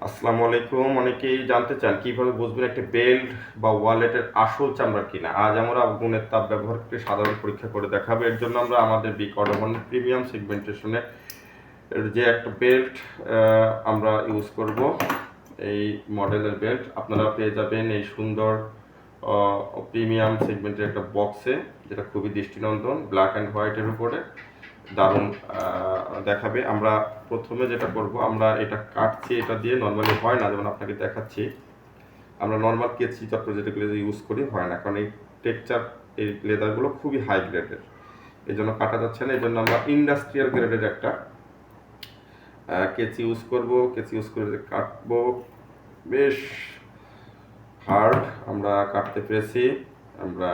আসসালামু আলাইকুম। অনেকেই জানতে চান কিভাবে বুঝবেন একটা বেল্ট বা ওয়ালেটের আসল চামড়া কিনা। আজ আমরা আগুনের তাপ ব্যবহার করে সাধারণ পরীক্ষা করে দেখাবো। এর জন্য আমরা আমাদের বিকর্ডমন প্রিমিয়াম সেগমেন্টেশনের যে একটা বেল্ট আমরা ইউজ করব। এই মডেলের বেল্ট আপনারা পেয়ে যাবেন এই সুন্দর প্রিমিয়াম সেগমেন্টের একটা বক্সে, যেটা খুবই দৃষ্টিনন্দন, ব্ল্যাক অ্যান্ড হোয়াইটের উপরে দারুণ দেখাবে। আমরা প্রথমে যেটা করব, আমরা এটা কাটছি, এটা দিয়ে নর্মালি হয় না, যেমন আপনাকে দেখাচ্ছি। আমরা নর্মাল কেচি চট্ট যেটাগুলো ইউজ করি হয় না, কারণ এই টেক্সচার, এই লেদারগুলো খুবই হাই গ্রেডের, এই জন্য কাটা যাচ্ছে না। এই জন্য আমরা ইন্ডাস্ট্রিয়াল গ্রেডের একটা কেচি ইউজ করব। কেচি ইউজ করে কাটবো, বেশ হার্ড আমরা কাটতে পেরেছি। আমরা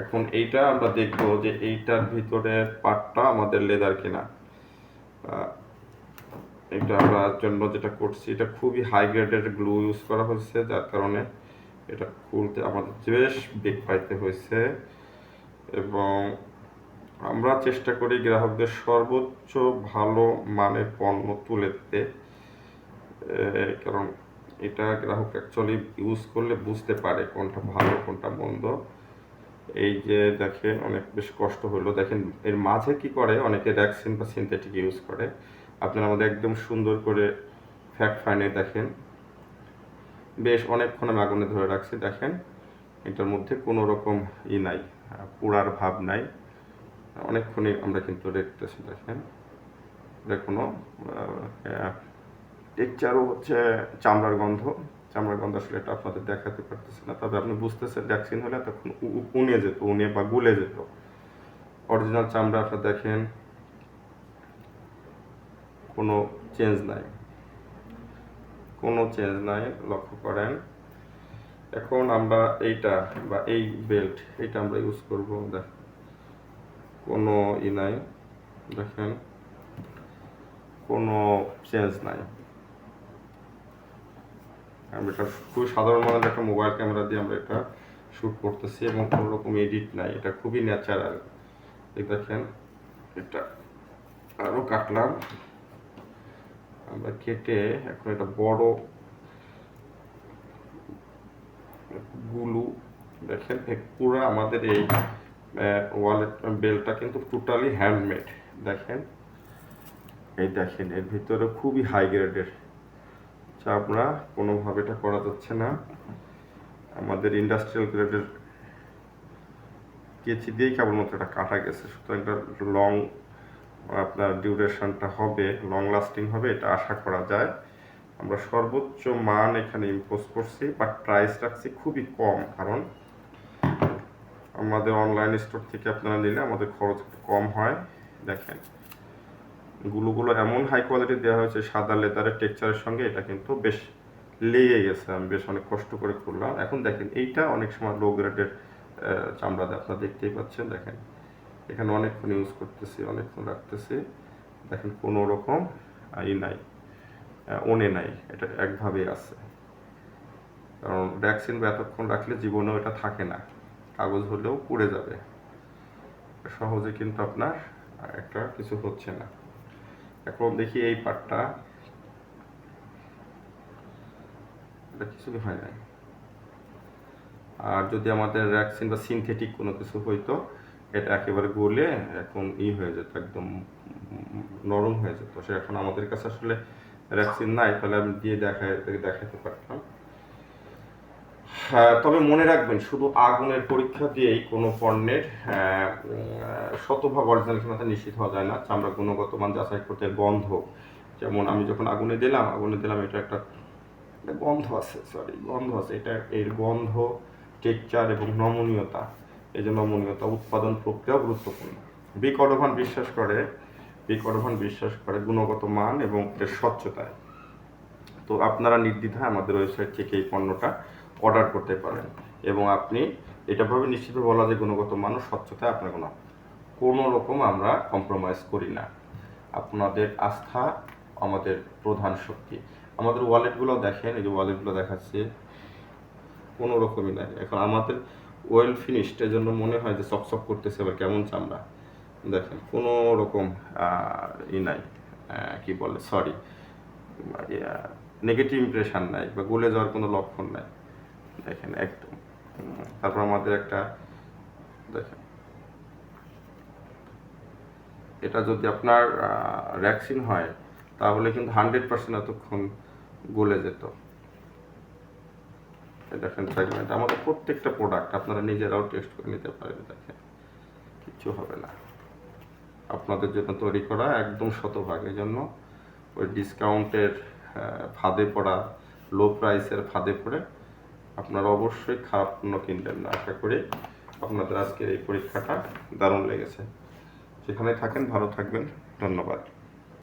এখন এইটা আমরা দেখব যে এইটার ভিতরের পার্টটা আমাদের লেদার কিনা। এটা আমরা জন্য যেটা করছি, এটা খুবই হাই গ্রেডের গ্লু ইউজ করা হয়েছে, যার কারণে এটা খুলতে আমাদের বেশ বেগ পাইতে হয়েছে। এবং আমরা চেষ্টা করি গ্রাহকদের সর্বোচ্চ ভালো মানের পণ্য তুলে দিতে, কারণ এটা গ্রাহক অ্যাকচুয়ালি ইউজ করলে বুঝতে পারে কোনটা ভালো কোনটা মন্দ। এই যে দেখেন, অনেক বেশ কষ্ট হলো। দেখেন এর মাঝে কি করে, অনেকে র্যাক্সিন বা সিনথেটিক ইউজ করে। আপনারা আমাদের একদম সুন্দর করে ফ্যাক্ট ফাইনে দেখেন, বেশ অনেকক্ষণ আমি আগুনে ধরে রাখছি। দেখেন এটার মধ্যে কোনো রকম নাই, পোড়ার ভাব নাই। অনেকক্ষণই আমরা কিন্তু দেখতেছি। দেখেন এটা কোনো টেক্সচারও হচ্ছে চামড়ার গন্ধ। চামড়ার গন্ধ আসলে এটা আপনাদের দেখাতে পারতেছে না, তবে আপনি বুঝতেছেন ভ্যাকসিন হলে তখন উনে যেত, উনে বা গুলে যেত। অরিজিনাল চামড়া আপনার দেখেন কোনো চেঞ্জ নাই, কোনো চেঞ্জ নাই, লক্ষ্য করেন। এখন আমরা এইটা বা এই বেল্ট, এইটা আমরা ইউজ করবো। দেখেন কোনো নাই, দেখেন কোনো চেঞ্জ নাই। আমরা এটা খুবই সাধারণ মানের একটা মোবাইল ক্যামেরা দিয়ে আমরা এটা শ্যুট করতেছি, এবং কোনো রকম এডিট নাই, এটা খুবই ন্যাচারাল। দেখেন এটা আরও কাটলাম আমরা কেটে, এখন এটা বড় গুলু। দেখেন পুরো আমাদের এই ওয়ালেট বেল্টটা কিন্তু টোটালি হ্যান্ডমেড। দেখেন এই দেখেন এর ভিতরে খুবই হাই গ্রেডের চামড়া, কোনোভাবে এটা করা যাচ্ছে না। আমাদের ইন্ডাস্ট্রিয়াল গ্রেডের কেচি দিয়েই কেবলমাত্র এটা কাটা গেছে, সুতরাং এটা লং আপনার ডিউরেশনটা হবে, লং লাস্টিং হবে, এটা আশা করা যায়। আমরা সর্বোচ্চ মান এখানে ইম্পোজ করছি, বাট প্রাইস রাখছি খুবই কম, কারণ আমাদের অনলাইন স্টোর থেকে আপনারা নিলে আমাদের খরচ একটু কম হয়। দেখেন গুলোগুলো এমন হাই কোয়ালিটি দেওয়া হয়েছে, সাদা লেদারের টেক্সচারের সঙ্গে এটা কিন্তু বেশ লেগে গেছে। আমি বেশ অনেক কষ্ট করে করলাম। এখন দেখেন এইটা অনেক সময় লো গ্রেডের চামড়া আপনারা দেখতেই পাচ্ছেন। দেখেন এখানে অনেকক্ষণ ইউজ করতেছি, অনেকক্ষণ রাখতেছি, দেখেন কোনো রকম নাই, ওনে নাই, এটা একভাবেই আছে। কারণ ভ্যাকসিন বা এতক্ষণ রাখলে জীবনেও এটা থাকে না, কাগজ হলেও পুড়ে যাবে সহজে, কিন্তু আপনার একটা কিছু হচ্ছে না। এখন দেখি এই পার্টটা, এটা কিছুই হয় নাই। আর যদি আমাদের ভ্যাকসিন বা সিনথেটিক কোনো কিছু হইতো, এটা একেবারে গলে এখন হয়ে যেত, একদম নরম হয়ে যেত। সে এখন আমাদের কাছে আসলে ভ্যাকসিন নাই, তাহলে আমি দিয়ে দেখাতে পারতাম। তবে মনে রাখবেন, শুধু আগুনের পরীক্ষা দিয়েই কোনো পণ্যের শতভাগ অরিজিনাল কিনা নিশ্চিত হওয়া যায় না। চামড়া গুণগত মান যাচাই করতে গন্ধ, যেমন আমি যখন আগুনে দিলাম, এটা একটা গন্ধ আছে, গন্ধ আছে, এটা এর গন্ধ, টেক্সচার এবং নমনীয়তা। এই যে নমনীয়তা, উৎপাদন প্রক্রিয়াও গুরুত্বপূর্ণ। বিকর্ডভান বিশ্বাস করে গুণগত মান এবং এর স্বচ্ছতায়। তো আপনারা নির্দ্বিধায় আমাদের ওয়েবসাইট থেকে এই পণ্যটা অর্ডার করতে পারেন, এবং আপনি এটা ভাবে নিশ্চিতভাবে বলা যে গুণগত মান ও স্বচ্ছতায় আপনার কোনো রকম আমরা কম্প্রোমাইজ করি না। আপনাদের আস্থা আমাদের প্রধান শক্তি। আমাদের ওয়ালেটগুলো দেখেন, এই যে ওয়ালেটগুলো দেখাচ্ছি, কোনো রকমই নাই। এখন আমাদের ওয়েল ফিনিশড, এর জন্য মনে হয় যে চকচক করতেছে, আবার কেমন চামড়া। দেখেন কোনো রকম নাই, কি বলে, নেগেটিভ ইমপ্রেশন নাই বা গলে যাওয়ার কোনো লক্ষণ নাই। দেখেন একদম। তারপর আমাদের একটা দেখেন, এটা যদি আপনার র্যাক্সিন হয় তাহলে কিন্তু 100% এতক্ষণ গলে যেত। দেখেন ফ্র্যাগমেন্ট, আমাদের প্রত্যেকটা প্রোডাক্ট আপনারা নিজেরাও টেস্ট করে নিতে পারেন। দেখেন কিচ্ছু হবে না, আপনাদের জন্য তৈরি করা একদম শতভাগ। এই জন্য ওই ডিসকাউন্টের ফাঁদে পড়া, লো প্রাইসের ফাঁদে পড়ে আপনারা অবশ্যই খারাপ পণ্য কিনবেন না। আশা করি আপনাদের আজকের এই পরীক্ষাটা দারুণ লেগেছে। সেখানে থাকেন, ভালো থাকবেন, ধন্যবাদ।